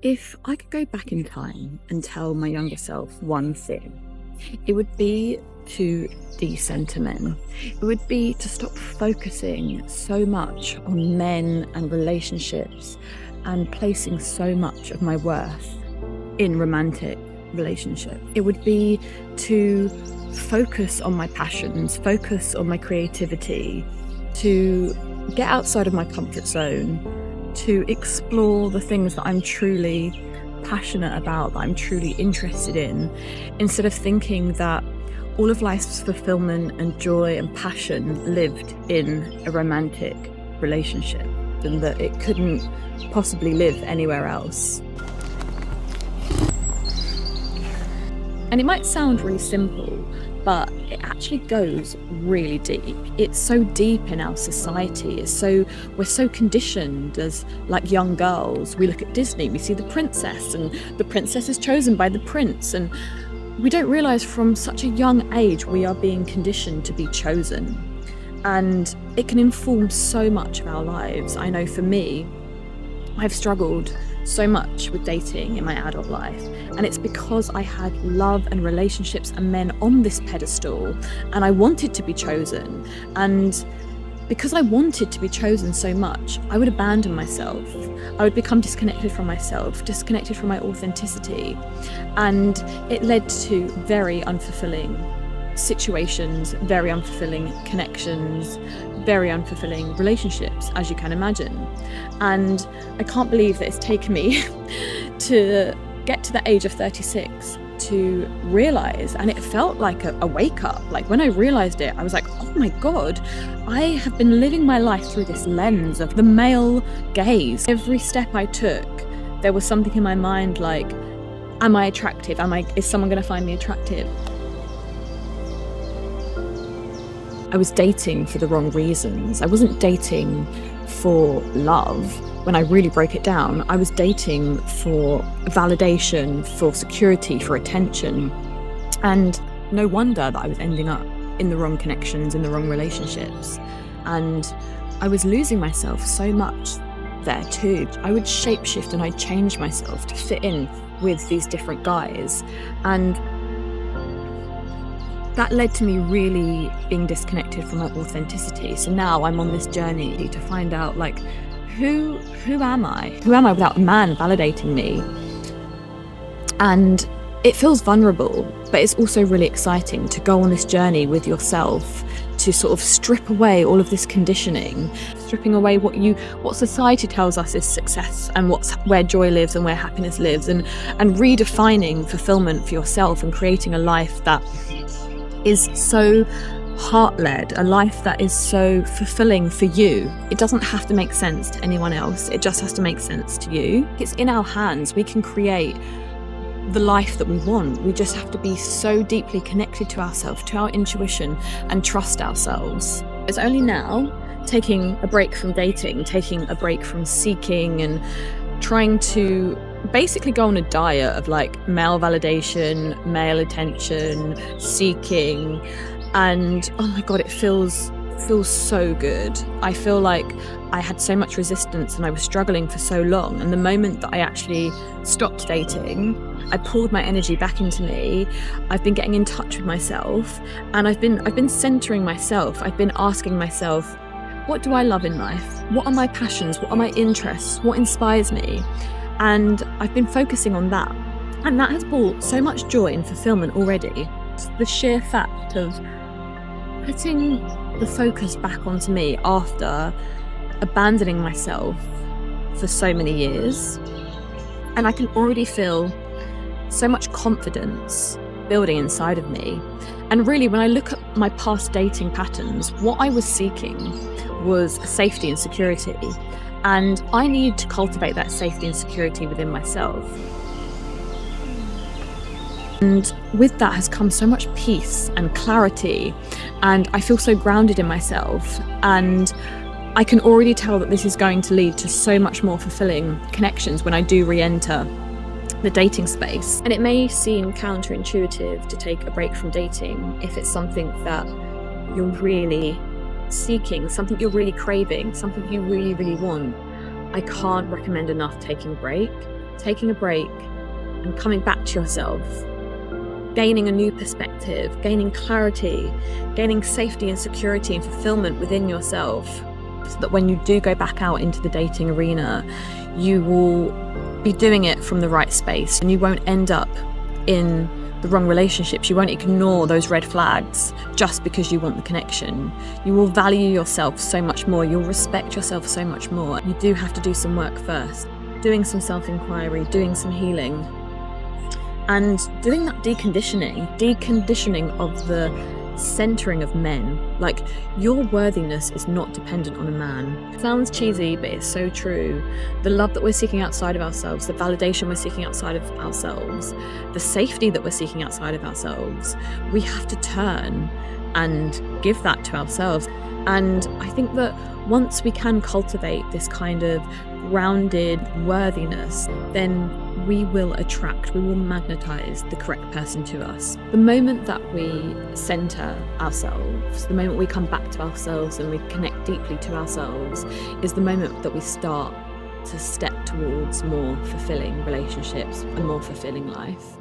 If I could go back in time and tell my younger self one thing, it would be to decenter men. It would be to stop focusing so much on men and relationships and placing so much of my worth in romantic relationships. It would be to focus on my passions, focus on my creativity, to get outside of my comfort zone, to explore the things that I'm truly passionate about, that I'm truly interested in, instead of thinking that all of life's fulfillment and joy and passion lived in a romantic relationship and that it couldn't possibly live anywhere else. And it might sound really simple, but it actually goes really deep. It's so deep in our society. We're so conditioned as like young girls. We look at Disney, we see the princess, and the princess is chosen by the prince. And we don't realize from such a young age we are being conditioned to be chosen. And it can inform so much of our lives. I know for me, I've struggled so much with dating in my adult life, and it's because I had love and relationships and men on this pedestal, and I wanted to be chosen. And because I wanted to be chosen so much, I would abandon myself. I would become disconnected from myself, disconnected from my authenticity, and it led to very unfulfilling situations, very unfulfilling connections, very unfulfilling relationships, as you can imagine. And I can't believe that it's taken me to get to the age of 36 to realize, and it felt like a wake up. Like when I realized it, I was like, oh my God, I have been living my life through this lens of the male gaze. Every step I took, there was something in my mind like, am I attractive? Is someone going to find me attractive? I was dating for the wrong reasons. I wasn't dating for love. When I really broke it down, I was dating for validation, for security, for attention. And no wonder that I was ending up in the wrong connections, in the wrong relationships. And I was losing myself so much there too. I would shapeshift and I'd change myself to fit in with these different guys. And that led to me really being disconnected from my authenticity. So now I'm on this journey to find out, like, who am I? Who am I without a man validating me? And it feels vulnerable, but it's also really exciting to go on this journey with yourself, to sort of strip away all of this conditioning, stripping away what society tells us is success and where joy lives and where happiness lives, and redefining fulfillment for yourself and creating a life that is so heart-led, a life that is so fulfilling for you. It doesn't have to make sense to anyone else. It just has to make sense to you. It's in our hands. We can create the life that we want. We just have to be so deeply connected to ourselves, to our intuition, and trust ourselves. It's only now, taking a break from dating, taking a break from seeking and trying to basically go on a diet of like male validation, male attention, seeking, and oh my God, it feels so good. I feel like I had so much resistance and I was struggling for so long, and the moment that I actually stopped dating, I pulled my energy back into me. I've been getting in touch with myself, and I've been centering myself. I've been asking myself, what do I love in life? What are my passions? What are my interests? What inspires me? And I've been focusing on that. And that has brought so much joy and fulfillment already. The sheer fact of putting the focus back onto me after abandoning myself for so many years. And I can already feel so much confidence building inside of me. And really, when I look at my past dating patterns, what I was seeking was safety and security. And I need to cultivate that safety and security within myself. And with that has come so much peace and clarity, and I feel so grounded in myself. And I can already tell that this is going to lead to so much more fulfilling connections when I do re-enter the dating space. And it may seem counterintuitive to take a break from dating if it's something that you're really seeking, something you're really craving, something you really, really want. I can't recommend enough taking a break. taking a break and coming back to yourself, gaining a new perspective, gaining clarity, gaining safety and security and fulfillment within yourself, so that when you do go back out into the dating arena, you will be doing it from the right space and you won't end up in the wrong relationships. You won't ignore those red flags just because you want the connection. You will value yourself so much more. You'll respect yourself so much more. You do have to do some work first, doing some self-inquiry, doing some healing, and doing that deconditioning of the centering of men. Like, your worthiness is not dependent on a man. It sounds cheesy, but it's so true. The love that we're seeking outside of ourselves, the validation we're seeking outside of ourselves, the safety that we're seeking outside of ourselves, we have to turn and give that to ourselves. And I think that once we can cultivate this kind of grounded worthiness, then we will magnetize the correct person to us. The moment that we center ourselves, the moment we come back to ourselves and we connect deeply to ourselves, is the moment that we start to step towards more fulfilling relationships, a more fulfilling life.